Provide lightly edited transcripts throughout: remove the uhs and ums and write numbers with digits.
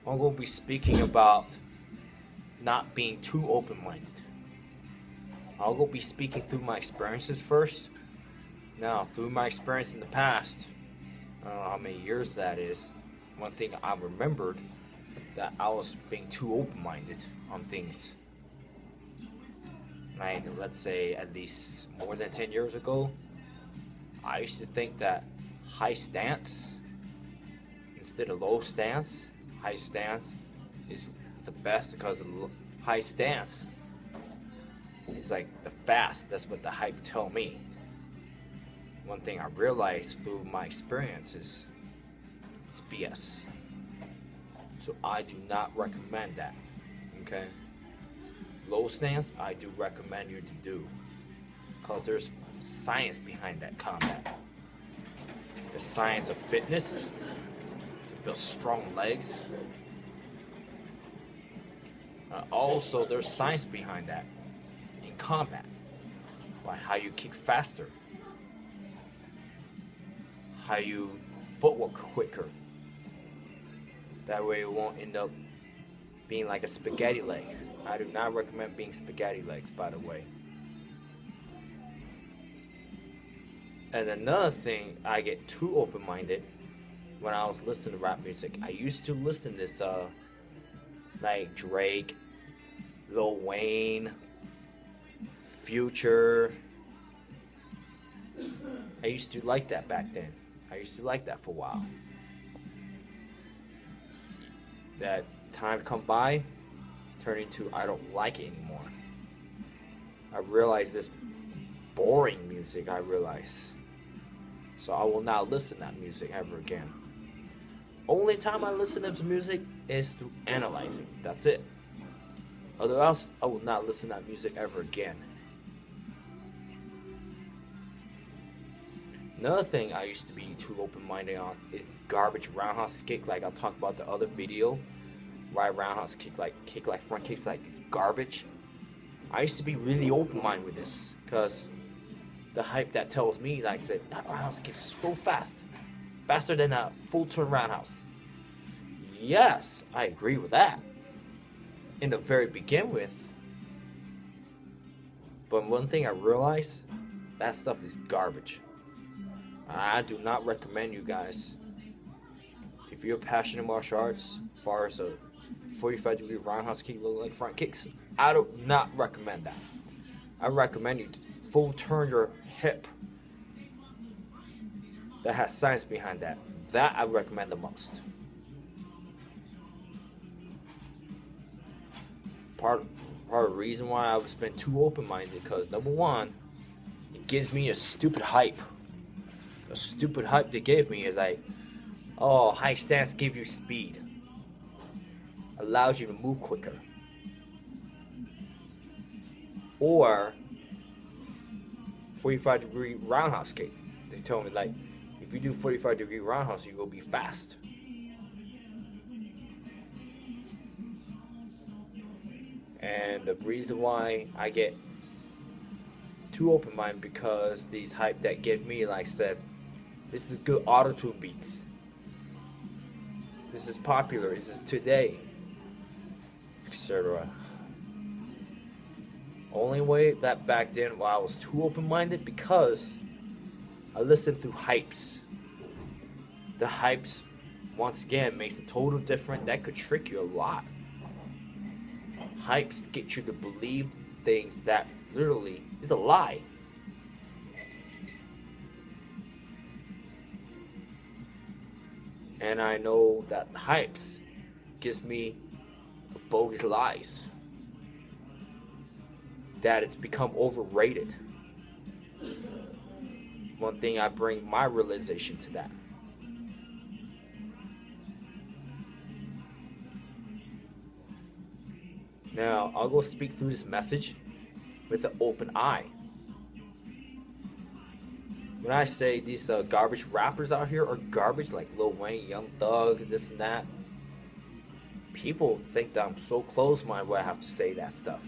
I'm going to be speaking about not being too open-minded. I'll go be speaking through my experiences first. Now, through my experience in the past, I don't know how many years that is, one thing I remembered that I was being too open-minded on things. Like, let's say at least more than 10 years ago, I used to think that high stance instead of low stance, high stance is the best because high stance is like the fast. That's what the hype tell me. One thing I realized through my experiences is BS. So I do not recommend that. Okay? Low stance, I do recommend you to do. Because there's science behind that combat. The science of fitness, to build strong legs. Also, there's science behind that in combat. By how you kick faster. How you footwork quicker. That way it won't end up being like a spaghetti leg. I do not recommend being spaghetti legs, by the way. And another thing, I get too open-minded when I was listening to rap music. I used to listen to this, like Drake, Lil Wayne, Future. I used to like that back then. I used to like that for a while. That time come by, turned into I don't like it anymore. I realized this boring music, I realize. So I will not listen to that music ever again. Only time I listen to music is through analyzing. That's it. Otherwise, I will not listen to that music ever again. Another thing I used to be too open-minded on is garbage roundhouse kick. Like I'll talk about the other video, why roundhouse kick like front kicks like it's garbage. I used to be really open-minded with this because the hype that tells me, like I said, that roundhouse kicks so fast, faster than a full turn roundhouse. Yes, I agree with that. In the very begin with, but one thing I realized, that stuff is garbage. I do not recommend you guys, if you're passionate martial arts, as far as a 45-degree roundhouse kick, low leg front kicks, I do not recommend that. I recommend you to full turn your hip. That has science behind that. That I recommend the most. Part of the reason why I was been too open-minded, because number one, it gives me a stupid hype. A stupid hype they gave me is like, oh, high stance gives you speed, allows you to move quicker, or 45-degree roundhouse kick. They told me like, if you do 45-degree roundhouse, you will be fast. And the reason why I get too open-minded, because these hype that give me, like I said, this is good auto-tune beats. This is popular. This is today, etc. Only way that back then, while I was too open-minded, because I listened through hypes. The hypes, once again, makes it total different. That could trick you a lot. Hypes get you to believe things that literally is a lie. And I know that hypes gives me bogus lies. That it's become overrated. One thing I bring my realization to that. Now, I'll go speak through this message with an open eye. When I say these garbage rappers out here are garbage, like Lil Wayne, Young Thug, this and that, people think that I'm so close-minded when I have to say that stuff.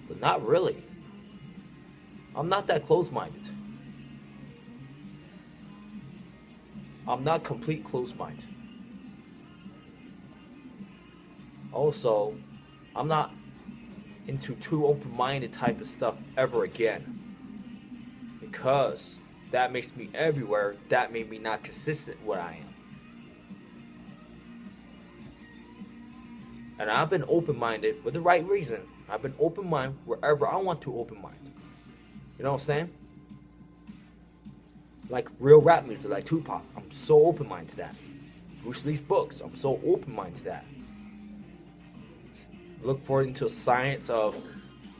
But not really. I'm not that close-minded. I'm not complete close-minded. Also, I'm not into too open-minded type of stuff ever again, because that makes me everywhere. That made me not consistent what I am. And I've been open-minded with the right reason. I've been open-minded wherever I want to open-mind. You know what I'm saying? Like real rap music, like Tupac. I'm so open-minded to that. Bruce Lee's books. I'm so open-minded to that. Look for it into science of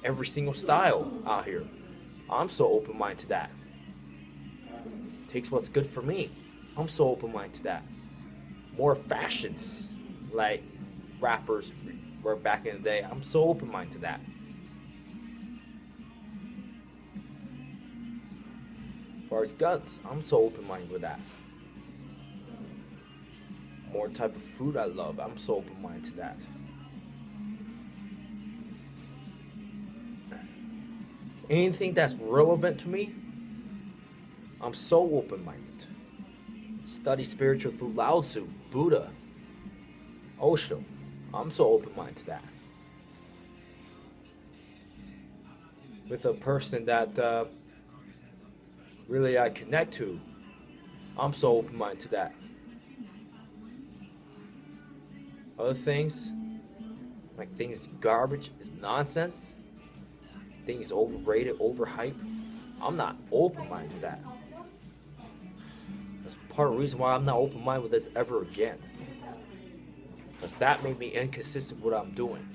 every single style out here. I'm so open-minded to that. Takes what's good for me. I'm so open-minded to that. More fashions, like rappers were back in the day. I'm so open-minded to that. As far as guns, I'm so open-minded with that. More type of food I love, I'm so open-minded to that. Anything that's relevant to me, I'm so open-minded. Study spiritual through Lao Tzu, Buddha, Osho. I'm so open-minded to that. With a person that really I connect to, I'm so open-minded to that. Other things, like things garbage, is nonsense. Things overrated, overhyped. I'm not open-minded to that. That's part of the reason why I'm not open-minded with this ever again. Because that made me inconsistent with what I'm doing.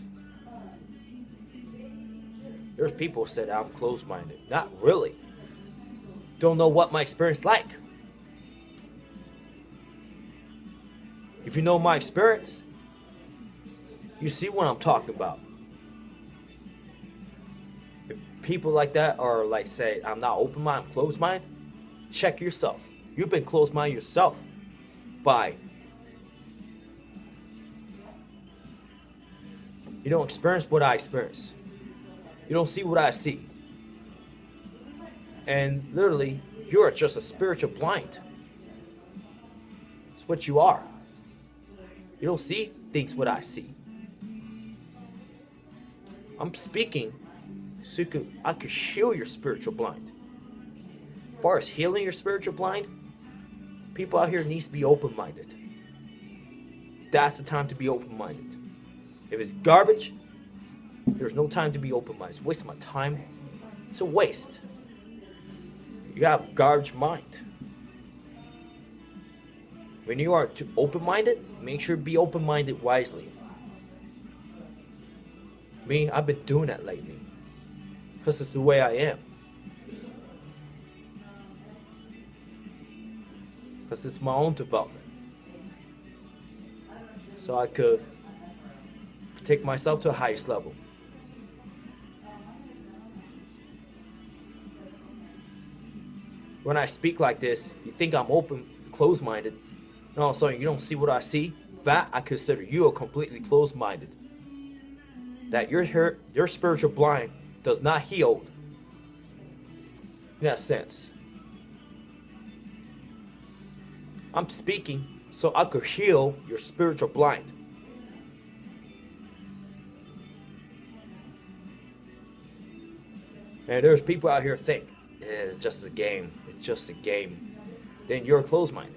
There's people who said I'm closed-minded. Not really. Don't know what my experience like. If you know my experience, you see what I'm talking about. If people like that are like say, I'm not open-minded, I'm closed-minded, check yourself. You've been closed-minded yourself by you don't experience what I experience. You don't see what I see. And literally, you're just a spiritual blind. It's what you are. You don't see things what I see. I'm speaking so I could heal your spiritual blind. As far as healing your spiritual blind, people out here needs to be open-minded. That's the time to be open-minded. If it's garbage, there's no time to be open-minded. It's a waste of my time. It's a waste. You have a garbage mind. When you are too open-minded, make sure to be open-minded wisely. Me, I've been doing that lately. Because it's the way I am. Because it's my own development. So I could take myself to the highest level. When I speak like this, you think I'm open, closed-minded. No, sorry, you don't see what I see. That I consider you are completely closed-minded. That your spiritual blind does not heal in that sense. I'm speaking so I could heal your spiritual blind. And there's people out here think it's just a game. It's just a game. Then you're closed-minded.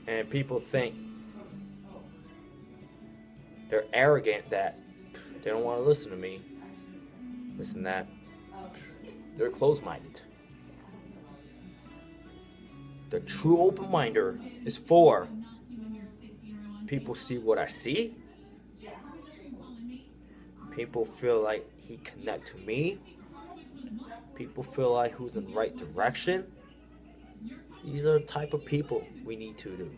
And people think they're arrogant that they don't want to listen to me. This and that. They're closed-minded. The true open-minder is for people see what I see. People feel like he connect to me. People feel like who's in the right direction. These are the type of people we need to do.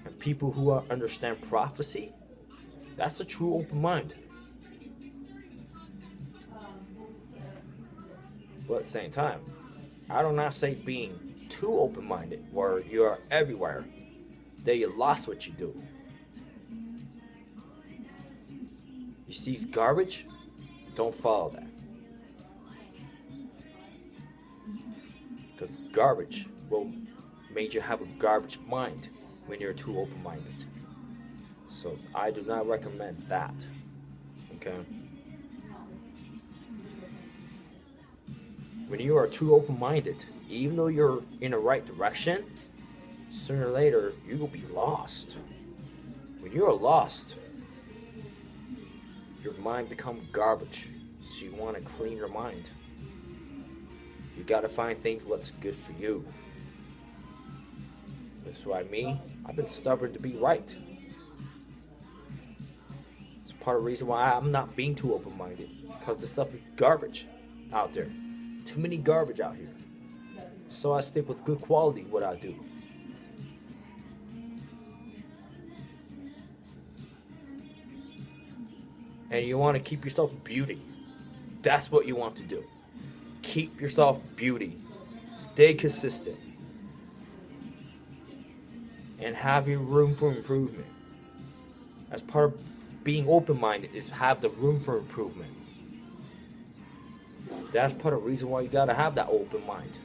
And people who understand prophecy, that's a true open mind. But at the same time, I do not say being too open-minded where you are everywhere, that you lost what you do. You see garbage, don't follow that. garbage will make you have a garbage mind when you're too open-minded. So I do not recommend that. Okay? When you are too open-minded, even though you're in the right direction, sooner or later you will be lost. When you are lost, your mind becomes garbage. So you want to clean your mind. You got to find things what's good for you. That's why I've been stubborn to be right. It's part of the reason why I'm not being too open-minded, because the stuff is garbage out there. Too many garbage out here. So I stick with good quality what I do. And you want to keep yourself beauty. That's what you want to do. Keep yourself beauty. Stay consistent. And have your room for improvement. As part of being open-minded is have the room for improvement. That's part of the reason why you gotta have that open mind.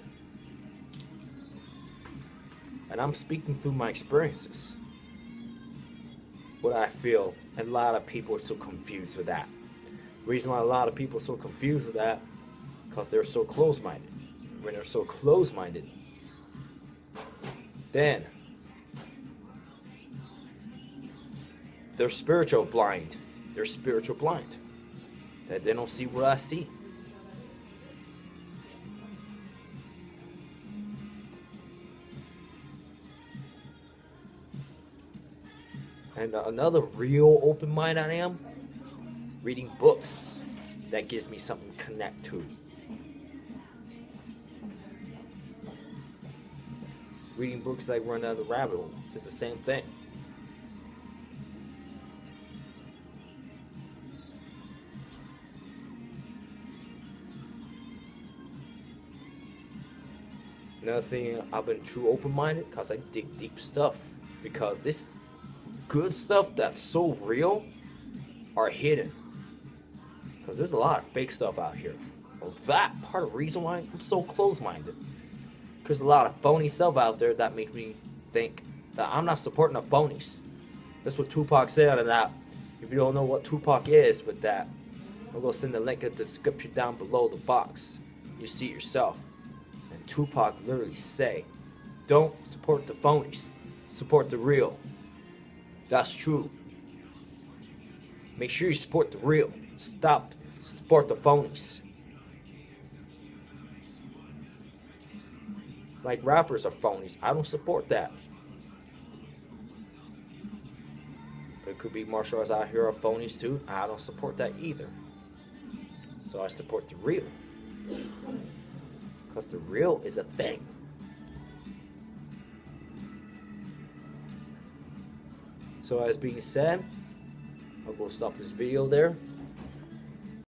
And I'm speaking through my experiences. What I feel, and a lot of people are so confused with that. The reason why a lot of people are so confused with that, because they're so close-minded. When they're so close-minded, then they're spiritual blind. They're spiritual blind. That they don't see what I see. And another real open mind I am, reading books. That gives me something to connect to. Reading books like Run Down the Rabbit Hole is the same thing. Another thing, I've been true open-minded because I dig deep stuff. Because this good stuff that's so real are hidden. Because there's a lot of fake stuff out here. Well, that part of the reason why I'm so close-minded. Because a lot of phony stuff out there that makes me think that I'm not supporting the phonies. That's what Tupac said on that. If you don't know what Tupac is with that, I'm going to send the link in the description down below the box. You see it yourself. And Tupac literally say, don't support the phonies. Support the real. That's true. Make sure you support the real. Stop support the phonies. Like rappers are phonies. I don't support that. But it could be martial arts out here are phonies too. I don't support that either. So I support the real. Because the real is a thing. So as being said, I'll go stop this video there.